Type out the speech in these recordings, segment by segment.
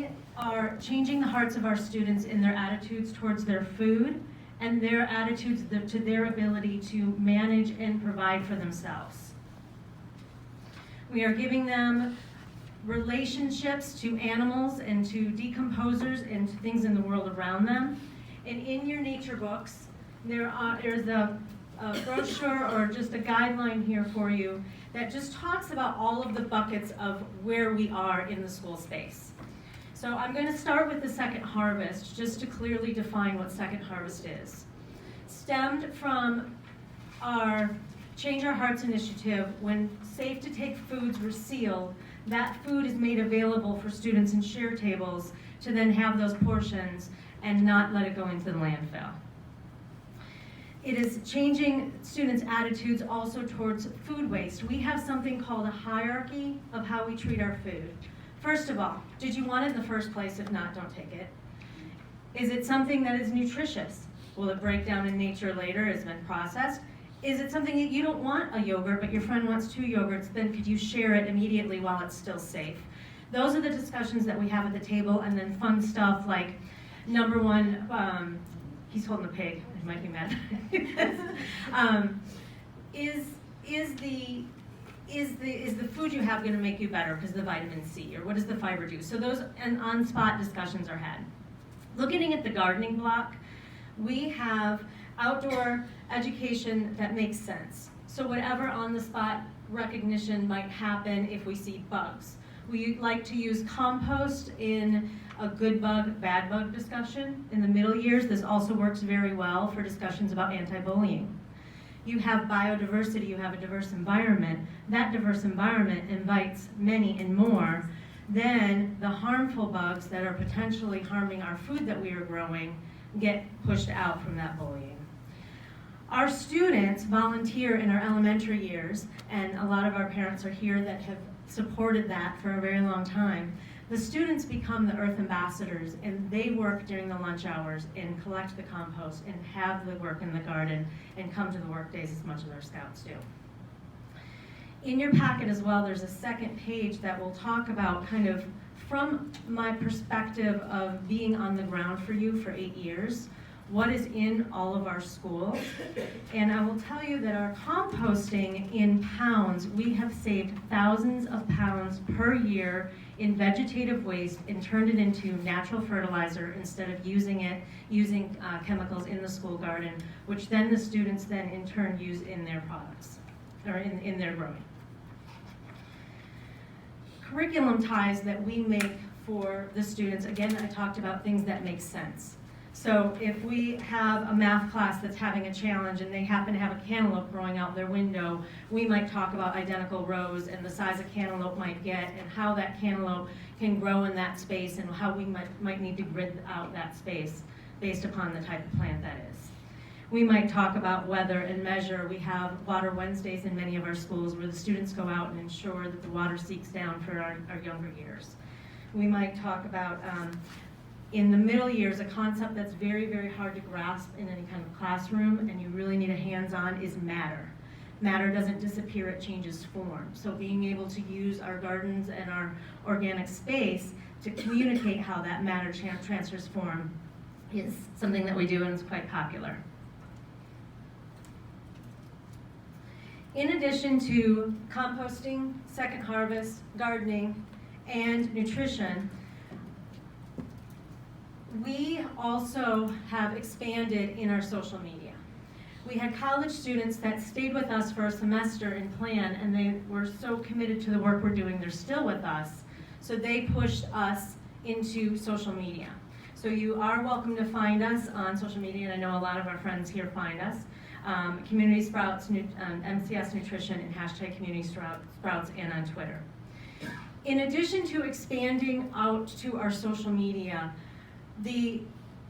we are changing the hearts of our students in their attitudes towards their food and their attitudes to their ability to manage and provide for themselves. We are giving them relationships to animals and to decomposers and to things in the world around them. And in your nature books, there's a brochure or just a guideline here for you that just talks about all of the buckets of where we are in the school space. So I'm going to start with the second harvest, just to clearly define what second harvest is. Stemmed from our Change Our Hearts initiative, when Safe to Take foods were sealed, that food is made available for students in share tables to then have those portions and not let it go into the landfill. It is changing students' attitudes also towards food waste. We have something called a hierarchy of how we treat our food. First of all, did you want it in the first place? If not, don't take it. Is it something that is nutritious? Will it break down in nature later? Has it been processed? Is it something that you don't want a yogurt, but your friend wants 2 yogurts, then could you share it immediately while it's still safe? Those are the discussions that we have at the table, and then fun stuff like, number one, he's holding the pig, I might be mad. Is the food you have gonna make you better because of the vitamin C, or what does the fiber do? So those and on-spot discussions are had. Looking at the gardening block, we have outdoor education that makes sense. So whatever on-the-spot recognition might happen if we see bugs. We like to use compost in a good bug, bad bug discussion. In the middle years, this also works very well for discussions about anti-bullying. You have biodiversity, you have a diverse environment. That diverse environment invites many and more than the harmful bugs that are potentially harming our food that we are growing get pushed out from that bullying. Our students volunteer in our elementary years, and a lot of our parents are here that have supported that for a very long time. The students become the earth ambassadors, and they work during the lunch hours and collect the compost and have the work in the garden and come to the work days as much as our scouts do. In your packet as well, there's a second page that will talk about kind of from my perspective of being on the ground for you for 8 years, what is in all of our schools. And I will tell you that our composting in pounds, we have saved thousands of pounds per year in vegetative waste and turned it into natural fertilizer instead of using chemicals in the school garden, which then the students then in turn use in their products, or in their growing. Curriculum ties that we make for the students, again, I talked about things that make sense. So if we have a math class that's having a challenge and they happen to have a cantaloupe growing out their window, we might talk about identical rows and the size a cantaloupe might get and how that cantaloupe can grow in that space and how we might need to grid out that space based upon the type of plant that is. We might talk about weather and measure. We have Water Wednesdays in many of our schools where the students go out and ensure that the water seeps down for our younger years. We might talk about in the middle years, a concept that's very, very hard to grasp in any kind of classroom, and you really need a hands-on, is matter. Matter doesn't disappear, it changes form. So being able to use our gardens and our organic space to communicate how that matter transfers form is something that we do, and it's quite popular. In addition to composting, second harvest, gardening, and nutrition, we also have expanded in our social media. We had college students that stayed with us for a semester in plan, and they were so committed to the work we're doing, they're still with us, so they pushed us into social media. So you are welcome to find us on social media, and I know a lot of our friends here find us. Community Sprouts, MCS Nutrition, and hashtag Community Sprouts, and on Twitter. In addition to expanding out to our social media, the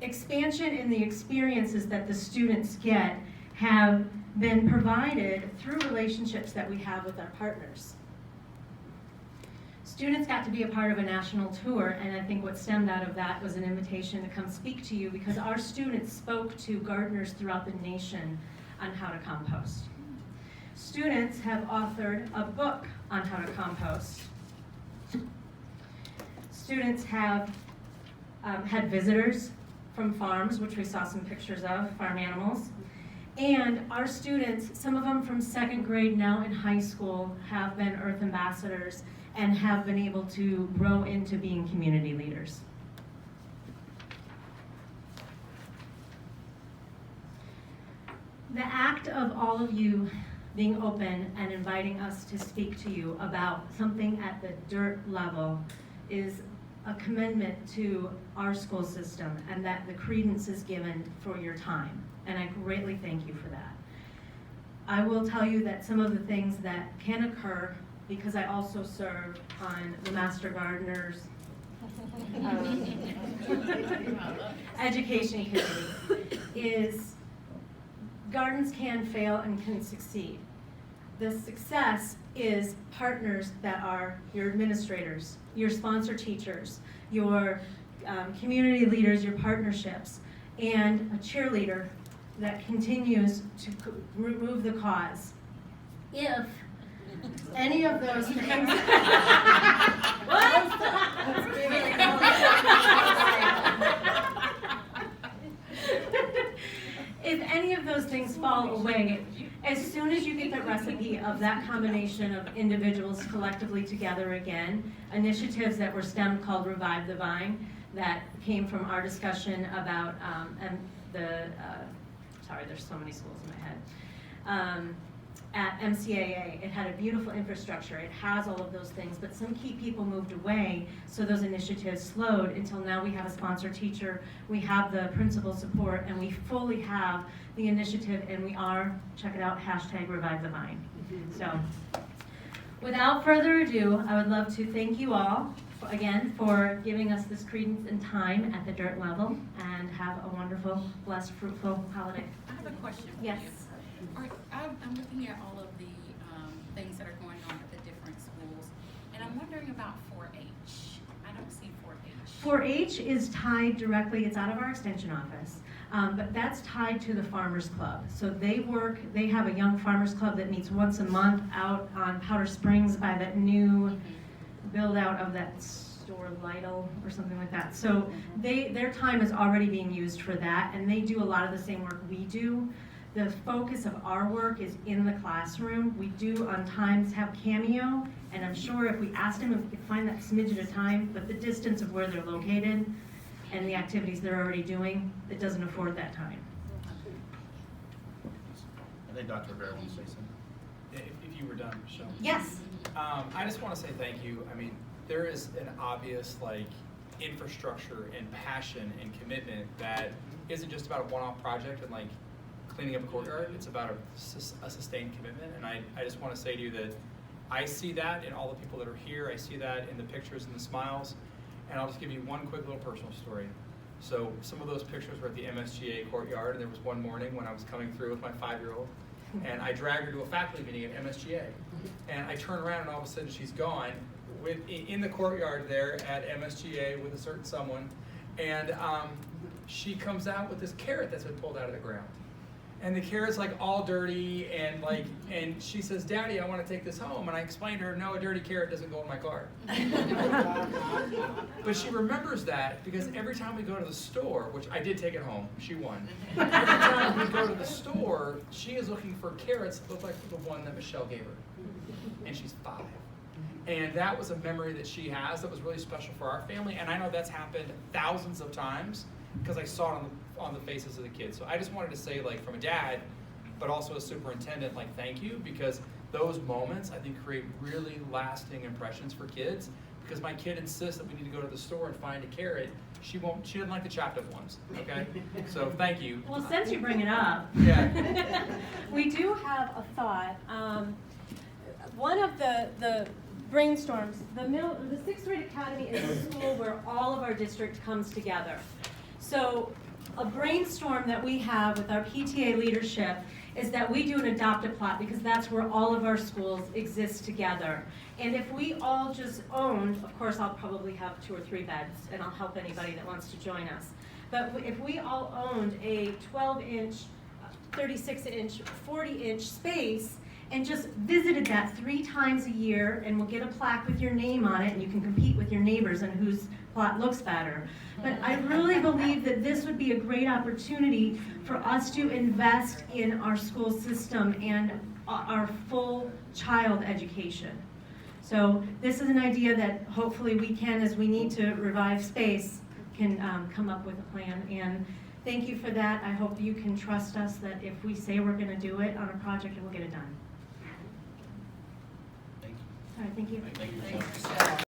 expansion in the experiences that the students get have been provided through relationships that we have with our partners. Students got to be a part of a national tour, and I think what stemmed out of that was an invitation to come speak to you because our students spoke to gardeners throughout the nation on how to compost. Students have authored a book on how to compost. students have had visitors from farms, which we saw some pictures of, farm animals. And our students, some of them from 2nd grade now in high school, have been Earth Ambassadors and have been able to grow into being community leaders. The act of all of you being open and inviting us to speak to you about something at the dirt level is a commitment to our school system, and that the credence is given for your time. And I greatly thank you for that. I will tell you that some of the things that can occur, because I also serve on the Master Gardeners Education Committee, is gardens can fail and can succeed. The success is partners that are your administrators, your sponsor teachers, your community leaders, your partnerships, and a cheerleader that continues to remove the cause. If any of those things... If any of those things fall away, as soon as you get the recipe of that combination of individuals collectively together again, initiatives that were stemmed called Revive the Vine, that came from our discussion about sorry, there's so many schools in my head. At MCAA, it had a beautiful infrastructure. It has all of those things, but some key people moved away, so those initiatives slowed until now we have a sponsor teacher, we have the principal support, and we fully have the initiative, and we are, check it out, #Revive the Vine. So, without further ado, I would love to thank you all, again, for giving us this credence and time at the dirt level, and have a wonderful, blessed, fruitful holiday. I have a question for Yes. you. I'm looking at all of the things that are going on at the different schools, and I'm wondering about 4-H. I don't see 4-H. 4-H is tied directly, it's out of our extension office, but that's tied to the Farmers Club. So they have a young Farmers Club that meets once a month out on Powder Springs by that new build out of that store, Lytle or something like that. So their time is already being used for that, and they do a lot of the same work we do. The focus of our work is in the classroom. We do on times have Cameo, and I'm sure if we asked them if we could find that smidgen of time, but the distance of where they're located and the activities they're already doing, it doesn't afford that time. I think Dr. Rivera wants to say something. If you were done, Michelle. Yes. I just want to say thank you. I mean, there is an obvious infrastructure and passion and commitment that isn't just about a one-off project and cleaning up a courtyard. It's about a sustained commitment, and I just want to say to you that I see that in all the people that are here. I see that in the pictures and the smiles, and I'll just give you one quick little personal story. So some of those pictures were at the MSGA courtyard, and there was one morning when I was coming through with my 5-year-old, and I dragged her to a faculty meeting at MSGA, and I turn around and all of a sudden she's gone in the courtyard there at MSGA with a certain someone, and she comes out with this carrot that's been pulled out of the ground. And the carrot's all dirty, and she says, "Daddy, I want to take this home." And I explained to her, "No, a dirty carrot doesn't go in my car." But she remembers that because every time we go to the store, which I did take it home, she won. Every time we go to the store, she is looking for carrots that look like the one that Michelle gave her. And she's 5. And that was a memory that she has that was really special for our family. And I know that's happened thousands of times because I saw it on the faces of the kids. So I just wanted to say, from a dad, but also a superintendent, thank you, because those moments, I think, create really lasting impressions for kids. Because my kid insists that we need to go to the store and find a carrot. She doesn't like the chopped up ones, okay? So thank you. Well, since you bring it up, Yeah. we do have a thought. One of the brainstorms, the 6th grade academy is a school where all of our district comes together. So a brainstorm that we have with our PTA leadership is that we do an adopt-a plot because that's where all of our schools exist together. And if we all just owned, of course I'll probably have 2 or 3 beds and I'll help anybody that wants to join us. But if we all owned a 12-inch, 36-inch, 40-inch space, and just visited that 3 times a year, and we'll get a plaque with your name on it, and you can compete with your neighbors on whose plot looks better. But I really believe that this would be a great opportunity for us to invest in our school system and our full child education. So this is an idea that hopefully we can, as we need to revive space, can come up with a plan. And thank you for that. I hope you can trust us that if we say we're going to do it on a project, we'll get it done. Thank you. All right, thank you. Thank you. Thanks, Michelle.